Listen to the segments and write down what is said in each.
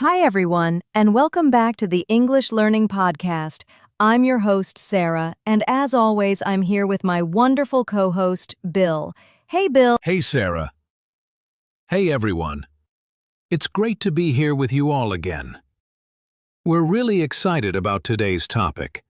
Hi, everyone, and welcome back to the English Learning Podcast. I'm your host, Sarah, and as always, I'm here with my wonderful co-host, Bill. Hey, Bill. Hey, Sarah. Hey, everyone. It's great to be here with you all again. We're really excited about today's topic.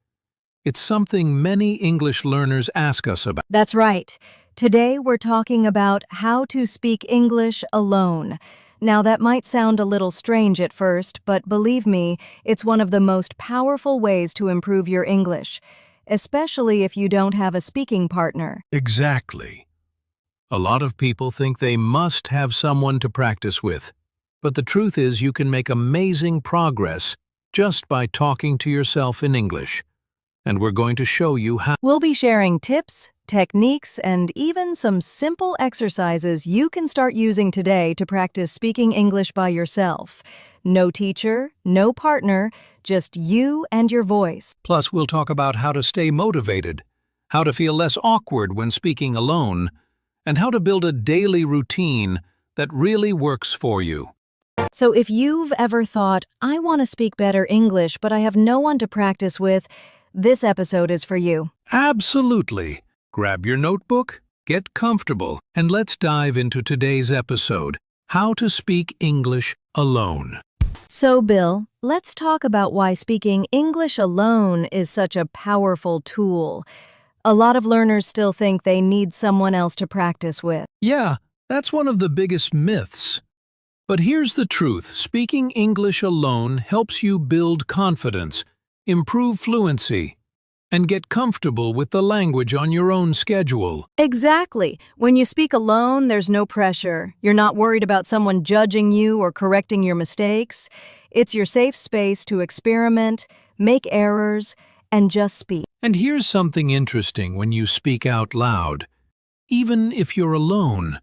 It's something many English learners ask us about. That's right. Today, we're talking about how to speak English alone. Now, that might sound a little strange at first, but believe me, it's one of the most powerful ways to improve your English, especially if you don't have a speaking partner. Exactly. A lot of people think they must have someone to practice with, but the truth is you can make amazing progress just by talking to yourself in English. And we're going to show you how. We'll be sharing tips, techniques, and even some simple exercises you can start using today to practice speaking English by yourself. No teacher, no partner, just you and your voice. Plus, we'll talk about how to stay motivated, how to feel less awkward when speaking alone, and how to build a daily routine that really works for you. So if you've ever thought, I want to speak better English, but I have no one to practice with, this episode is for you. Absolutely. Grab your notebook, get comfortable, and let's dive into today's episode, How to Speak English Alone. So, Bill, let's talk about why speaking English alone is such a powerful tool. A lot of learners still think they need someone else to practice with. Yeah, that's one of the biggest myths. But here's the truth. Speaking English alone helps you build confidence, improve fluency, and get comfortable with the language on your own schedule. Exactly. When you speak alone, there's no pressure. You're not worried about someone judging you or correcting your mistakes. It's your safe space to experiment, make errors, and just speak. And here's something interesting when you speak out loud. Even if you're alone,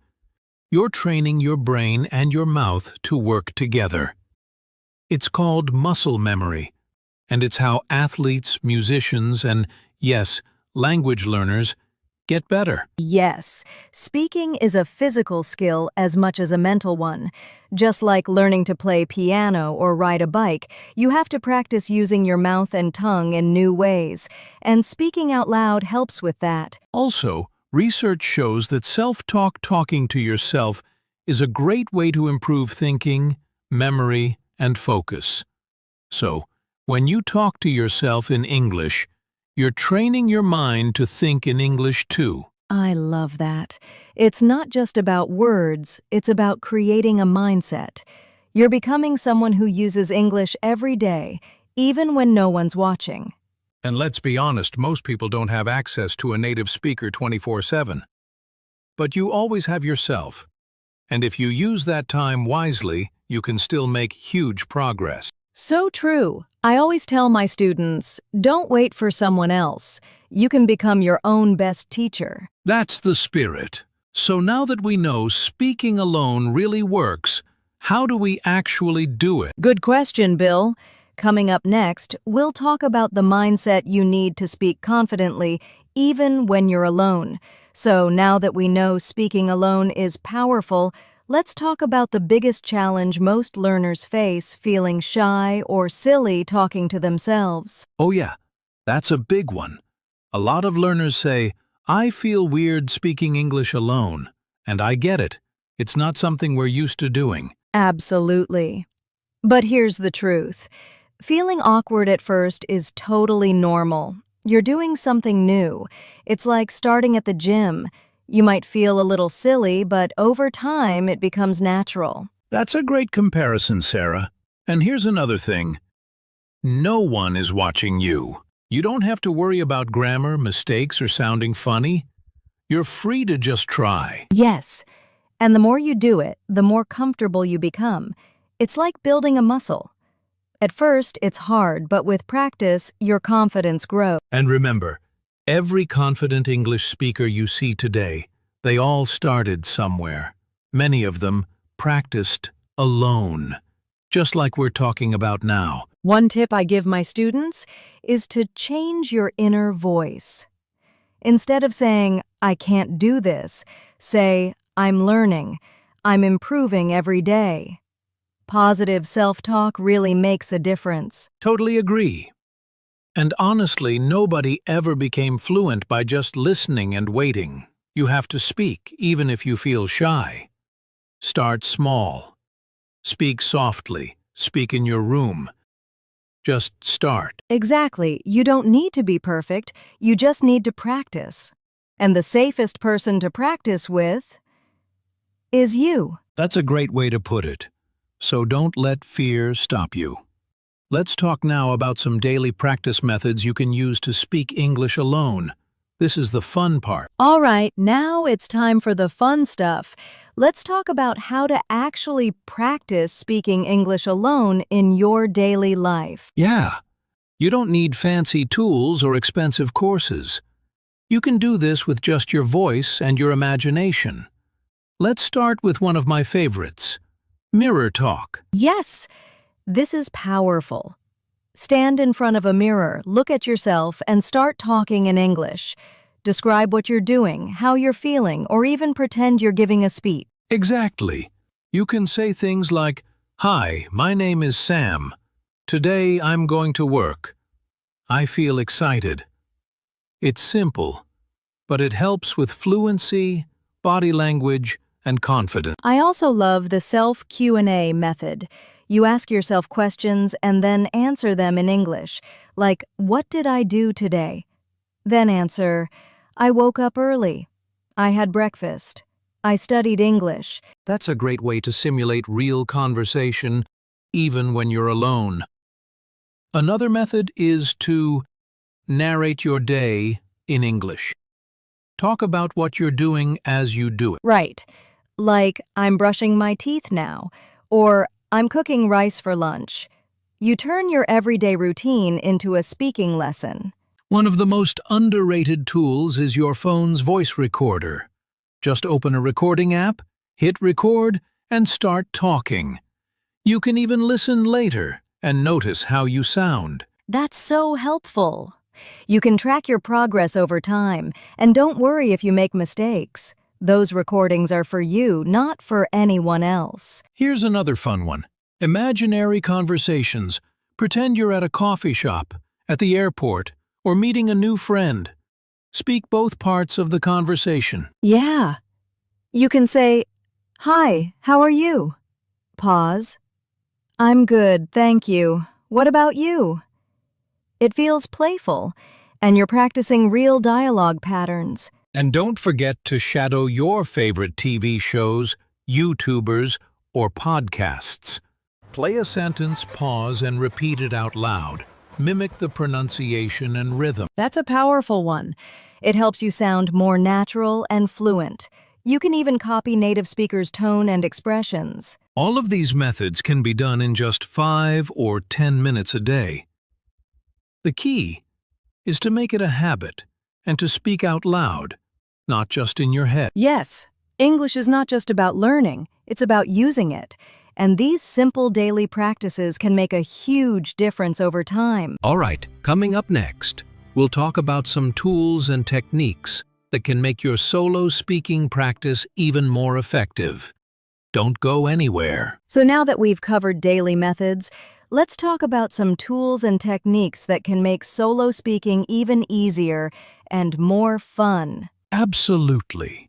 you're training your brain and your mouth to work together. It's called muscle memory, and it's how athletes, musicians, and, yes, language learners get better. Yes, speaking is a physical skill as much as a mental one. Just like learning to play piano or ride a bike, you have to practice using your mouth and tongue in new ways, and speaking out loud helps with that. Also, research shows that self-talk talking to yourself is a great way to improve thinking, memory, and focus. So, when you talk to yourself in English, you're training your mind to think in English too. I love that. It's not just about words, it's about creating a mindset. You're becoming someone who uses English every day, even when no one's watching. And let's be honest, most people don't have access to a native speaker 24/7. But you always have yourself. And if you use that time wisely, you can still make huge progress. So true. I always tell my students, don't wait for someone else. You can become your own best teacher. That's the spirit. So now that we know speaking alone really works, how do we actually do it? Good question, Bill. Coming up next, we'll talk about the mindset you need to speak confidently, even when you're alone. So now that we know speaking alone is powerful, let's talk about the biggest challenge most learners face, feeling shy or silly talking to themselves. Oh yeah, that's a big one. A lot of learners say, I feel weird speaking English alone, and I get it. It's not something we're used to doing. Absolutely. But here's the truth. Feeling awkward at first is totally normal. You're doing something new. It's like starting at the gym. You might feel a little silly, but over time it becomes natural. That's a great comparison, Sarah. And here's another thing. No one is watching you. You don't have to worry about grammar, mistakes, or sounding funny. You're free to just try. Yes, and the more you do it, the more comfortable you become. It's like building a muscle. At first, it's hard, but with practice, your confidence grows. And remember, every confident English speaker you see today, they all started somewhere. Many of them practiced alone, just like we're talking about now. One tip I give my students is to change your inner voice. Instead of saying, I can't do this, say, I'm learning, I'm improving every day. Positive self-talk really makes a difference. Totally agree. And honestly, nobody ever became fluent by just listening and waiting. You have to speak, even if you feel shy. Start small. Speak softly. Speak in your room. Just start. Exactly. You don't need to be perfect. You just need to practice. And the safest person to practice with is you. That's a great way to put it. So don't let fear stop you. Let's talk now about some daily practice methods you can use to speak English alone. This is the fun part. All right, now it's time for the fun stuff. Let's talk about how to actually practice speaking English alone in your daily life. Yeah, you don't need fancy tools or expensive courses. You can do this with just your voice and your imagination. Let's start with one of my favorites, mirror talk. Yes, this is powerful. Stand in front of a mirror, look at yourself, and start talking in English. Describe what you're doing, how you're feeling, or even pretend you're giving a speech. Exactly. You can say things like, "Hi, my name is Sam. Today I'm going to work. I feel excited." It's simple, but it helps with fluency, body language, and confidence. I also love the self-Q&A method. You ask yourself questions and then answer them in English, like, "What did I do today?" Then answer, "I woke up early. I had breakfast. I studied English." That's a great way to simulate real conversation, even when you're alone. Another method is to narrate your day in English. Talk about what you're doing as you do it. Right. Like, "I'm brushing my teeth now," or "I'm cooking rice for lunch." You turn your everyday routine into a speaking lesson. One of the most underrated tools is your phone's voice recorder. Just open a recording app, hit record, and start talking. You can even listen later and notice how you sound. That's so helpful. You can track your progress over time, and don't worry if you make mistakes. Those recordings are for you, not for anyone else. Here's another fun one. Imaginary conversations. Pretend you're at a coffee shop, at the airport, or meeting a new friend. Speak both parts of the conversation. Yeah. You can say, "Hi, how are you?" Pause. "I'm good, thank you. What about you?" It feels playful, and you're practicing real dialogue patterns. And don't forget to shadow your favorite TV shows, YouTubers, or podcasts. Play a sentence, pause, and repeat it out loud. Mimic the pronunciation and rhythm. That's a powerful one. It helps you sound more natural and fluent. You can even copy native speakers' tone and expressions. All of these methods can be done in just 5 or 10 minutes a day. The key is to make it a habit and to speak out loud, not just in your head. Yes, English is not just about learning, it's about using it. And these simple daily practices can make a huge difference over time. All right, coming up next, we'll talk about some tools and techniques that can make your solo speaking practice even more effective. Don't go anywhere. So now that we've covered daily methods, let's talk about some tools and techniques that can make solo speaking even easier and more fun. Absolutely.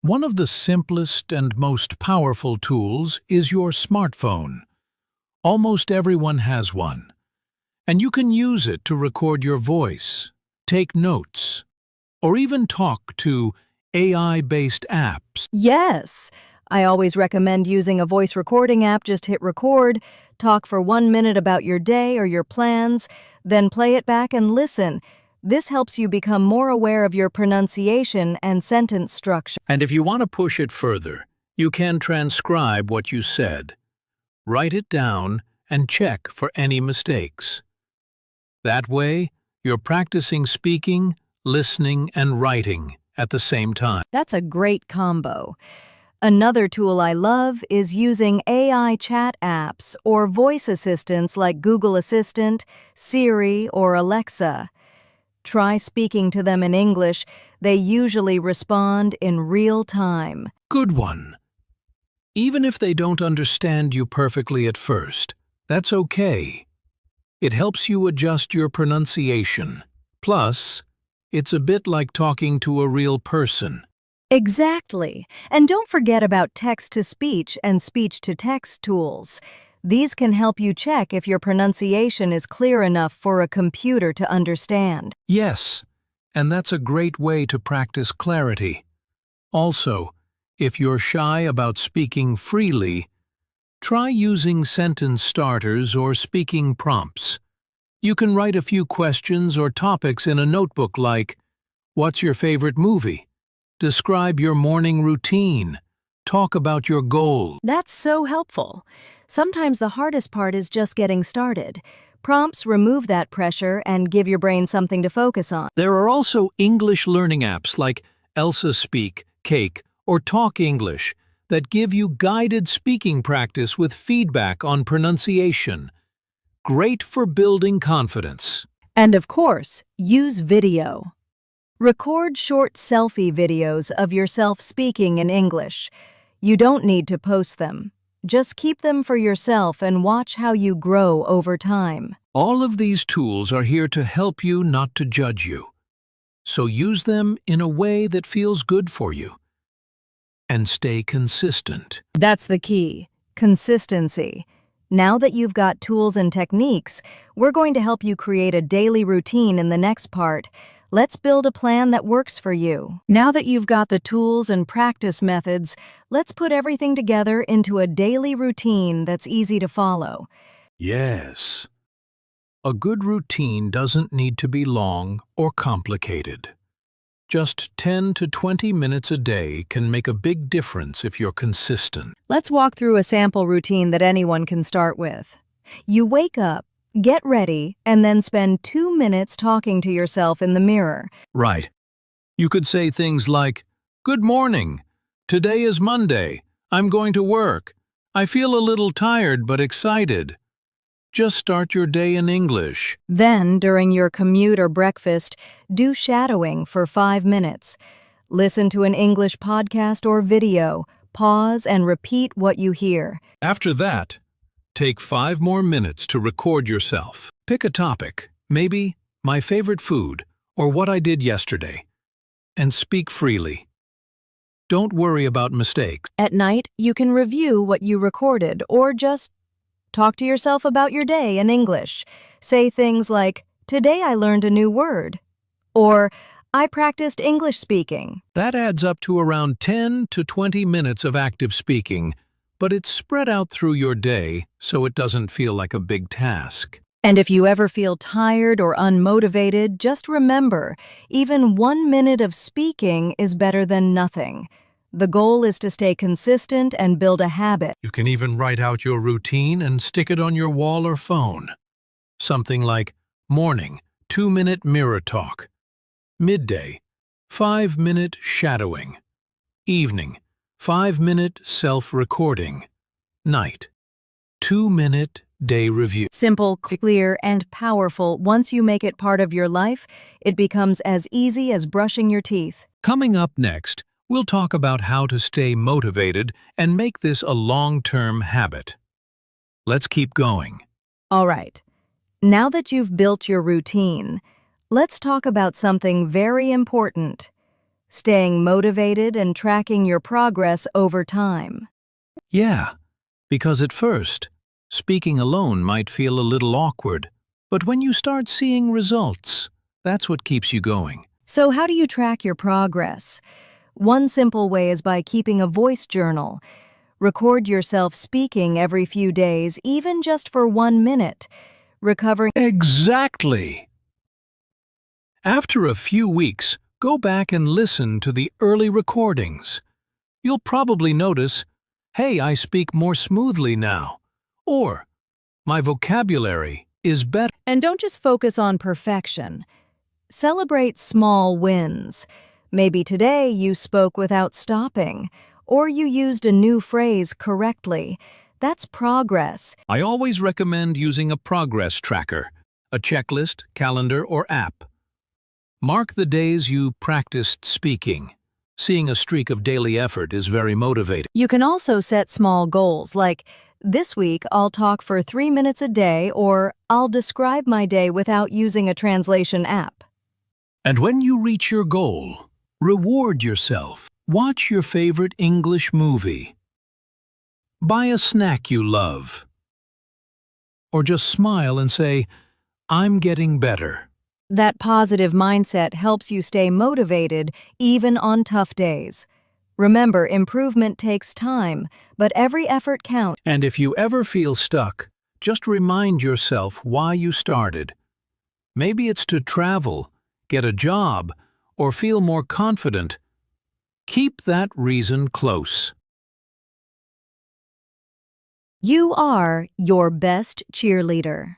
One of the simplest and most powerful tools is your smartphone. Almost everyone has one. And you can use it to record your voice, take notes, or even talk to AI-based apps. Yes, I always recommend using a voice recording app. Just hit record, talk for 1 minute about your day or your plans, then play it back and listen. This helps you become more aware of your pronunciation and sentence structure. And if you want to push it further, you can transcribe what you said. Write it down and check for any mistakes. That way, you're practicing speaking, listening, and writing at the same time. That's a great combo. Another tool I love is using AI chat apps or voice assistants like Google Assistant, Siri, or Alexa. Try speaking to them in English. They usually respond in real time. Good one. Even if they don't understand you perfectly at first, that's okay. It helps you adjust your pronunciation. Plus, it's a bit like talking to a real person. Exactly. And don't forget about text-to-speech and speech-to-text tools. These can help you check if your pronunciation is clear enough for a computer to understand. Yes, and that's a great way to practice clarity. Also, if you're shy about speaking freely, try using sentence starters or speaking prompts. You can write a few questions or topics in a notebook like, "What's your favorite movie?" "Describe your morning routine." "Talk about your goal." That's so helpful. Sometimes the hardest part is just getting started. Prompts remove that pressure and give your brain something to focus on. There are also English learning apps like Elsa Speak, Cake, or Talk English that give you guided speaking practice with feedback on pronunciation. Great for building confidence. And of course, use video. Record short selfie videos of yourself speaking in English. You don't need to post them. Just keep them for yourself and watch how you grow over time. All of these tools are here to help you, not to judge you. So use them in a way that feels good for you. And stay consistent. That's the key. Consistency. Now that you've got tools and techniques, we're going to help you create a daily routine in the next part. Let's build a plan that works for you. Now that you've got the tools and practice methods, let's put everything together into a daily routine that's easy to follow. Yes. A good routine doesn't need to be long or complicated. Just 10 to 20 minutes a day can make a big difference if you're consistent. Let's walk through a sample routine that anyone can start with. You wake up, get ready, and then spend 2 minutes talking to yourself in the mirror. Right. You could say things like, "Good morning. Today is Monday. I'm going to work. I feel a little tired but excited." Just start your day in English. Then, during your commute or breakfast, do shadowing for 5 minutes. Listen to an English podcast or video, pause and repeat what you hear. After that, take 5 more minutes to record yourself. Pick a topic, maybe my favorite food or what I did yesterday, and speak freely. Don't worry about mistakes. At night, you can review what you recorded or just talk to yourself about your day in English. Say things like, "Today I learned a new word," or "I practiced English speaking." That adds up to around 10 to 20 minutes of active speaking, but it's spread out through your day so it doesn't feel like a big task. And if you ever feel tired or unmotivated, just remember, even 1 minute of speaking is better than nothing. The goal is to stay consistent and build a habit. You can even write out your routine and stick it on your wall or phone. Something like morning, 2-minute mirror talk. Midday, 5-minute shadowing. Evening, 5-minute self-recording. Night, 2-minute day review. Simple, clear, and powerful. Once you make it part of your life, it becomes as easy as brushing your teeth. Coming up next, we'll talk about how to stay motivated and make this a long-term habit. Let's keep going. All right. Now that you've built your routine, let's talk about something very important: staying motivated and tracking your progress over time. Yeah, because at first, speaking alone might feel a little awkward, but when you start seeing results, that's what keeps you going. So how do you track your progress? One simple way is by keeping a voice journal. Record yourself speaking every few days, even just for 1 minute. Exactly! After a few weeks, go back and listen to the early recordings. You'll probably notice, "Hey, I speak more smoothly now," or "My vocabulary is better." And don't just focus on perfection. Celebrate small wins. Maybe today you spoke without stopping, or you used a new phrase correctly. That's progress. I always recommend using a progress tracker, a checklist, calendar, or app. Mark the days you practiced speaking. Seeing a streak of daily effort is very motivating. You can also set small goals like, this week I'll talk for 3 minutes a day, or I'll describe my day without using a translation app. And when you reach your goal, reward yourself. Watch your favorite English movie. Buy a snack you love. Or just smile and say, I'm getting better. That positive mindset helps you stay motivated even on tough days. Remember, improvement takes time, but every effort counts. And if you ever feel stuck, just remind yourself why you started. Maybe it's to travel, get a job, or feel more confident. Keep that reason close. You are your best cheerleader.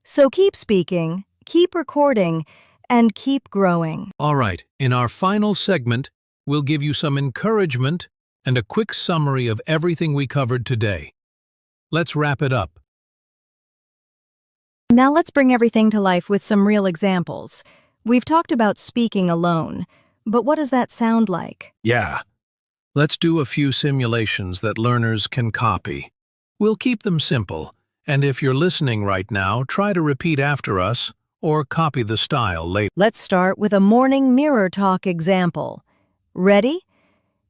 So keep speaking, keep recording, and keep growing. All right, in our final segment, we'll give you some encouragement and a quick summary of everything we covered today. Let's wrap it up. Now let's bring everything to life with some real examples. We've talked about speaking alone, but what does that sound like? Yeah. Let's do a few simulations that learners can copy. We'll keep them simple, and if you're listening right now, try to repeat after us or copy the style later. Let's start with a morning mirror talk example. Ready?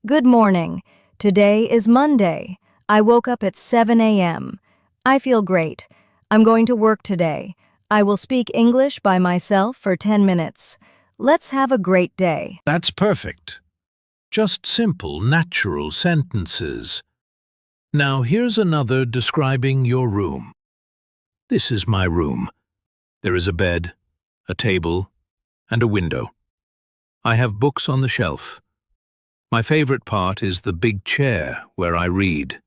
Good morning. Today is Monday. I woke up at 7 a.m. I feel great. I'm going to work today. I will speak English by myself for 10 minutes. Let's have a great day. That's perfect. Just simple, natural sentences. Now here's another describing your room. This is my room. There is a bed, a table, and a window. I have books on the shelf. My favorite part is the big chair where I read.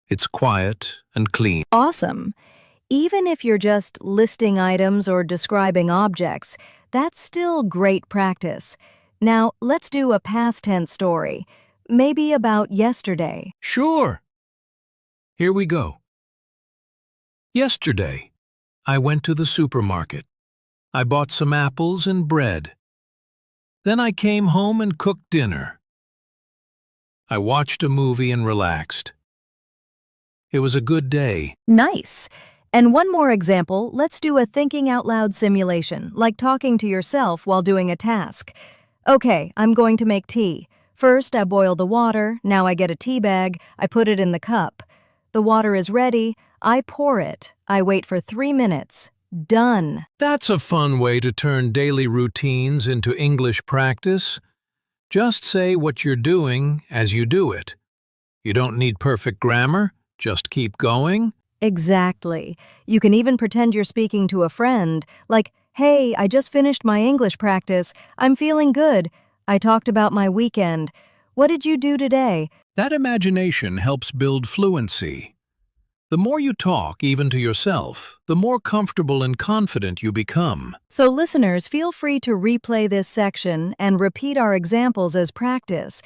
It's quiet and clean. Awesome. Even if you're just listing items or describing objects, that's still great practice. Now, let's do a past tense story, maybe about yesterday. Sure. Here we go. Yesterday, I went to the supermarket. I bought some apples and bread. Then I came home and cooked dinner. I watched a movie and relaxed. It was a good day. Nice. And one more example, let's do a thinking out loud simulation, like talking to yourself while doing a task. Okay, I'm going to make tea. First, I boil the water, now I get a tea bag, I put it in the cup. The water is ready, I pour it, I wait for 3 minutes. Done. That's a fun way to turn daily routines into English practice. Just say what you're doing as you do it. You don't need perfect grammar, just keep going. Exactly. You can even pretend you're speaking to a friend, like, hey, I just finished my English practice. I'm feeling good. I talked about my weekend. What did you do today? That imagination helps build fluency. The more you talk, even to yourself, the more comfortable and confident you become. So listeners, feel free to replay this section and repeat our examples as practice.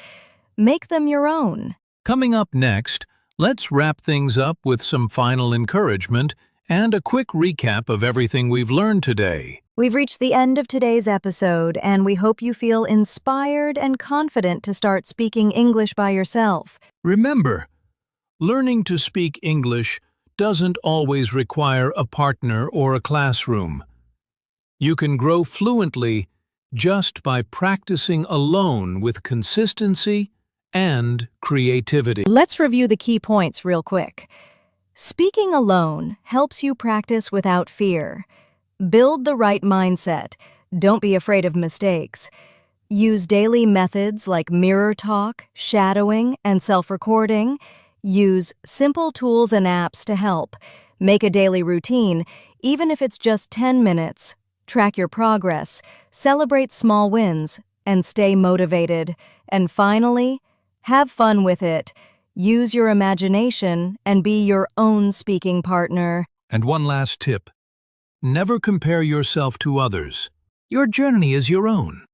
Make them your own. Coming up next, let's wrap things up with some final encouragement and a quick recap of everything we've learned today. We've reached the end of today's episode, and we hope you feel inspired and confident to start speaking English by yourself. Remember, learning to speak English doesn't always require a partner or a classroom. You can grow fluently just by practicing alone with consistency and creativity. Let's review the key points real quick. Speaking alone helps you practice without fear. Build the right mindset. Don't be afraid of mistakes. Use daily methods like mirror talk, shadowing, and self-recording. Use simple tools and apps to help. Make a daily routine, even if it's just 10 minutes. Track your progress, celebrate small wins, and stay motivated. And finally, have fun with it. Use your imagination and be your own speaking partner. And one last tip. Never compare yourself to others. Your journey is your own.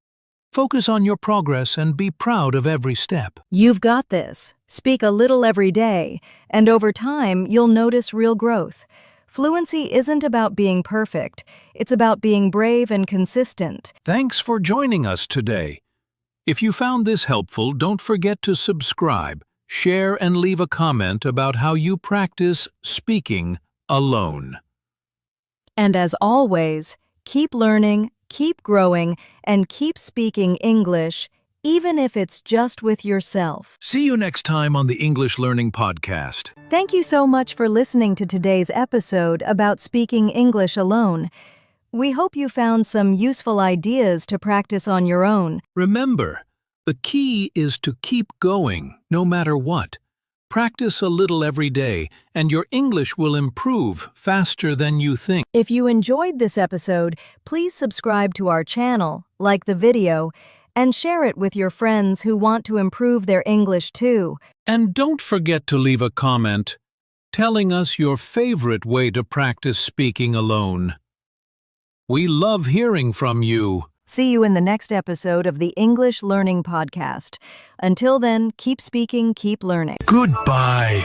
Focus on your progress and be proud of every step. You've got this. Speak a little every day, and over time, you'll notice real growth. Fluency isn't about being perfect. It's about being brave and consistent. Thanks for joining us today. If you found this helpful, don't forget to subscribe, share, and leave a comment about how you practice speaking alone. And as always, keep learning, keep growing, and keep speaking English, even if it's just with yourself. See you next time on the English Learning Podcast. Thank you so much for listening to today's episode about speaking English alone. We hope you found some useful ideas to practice on your own. Remember, the key is to keep going, no matter what. Practice a little every day, and your English will improve faster than you think. If you enjoyed this episode, please subscribe to our channel, like the video, and share it with your friends who want to improve their English too. And don't forget to leave a comment telling us your favorite way to practice speaking alone. We love hearing from you. See you in the next episode of the English Learning Podcast. Until then, keep speaking, keep learning. Goodbye.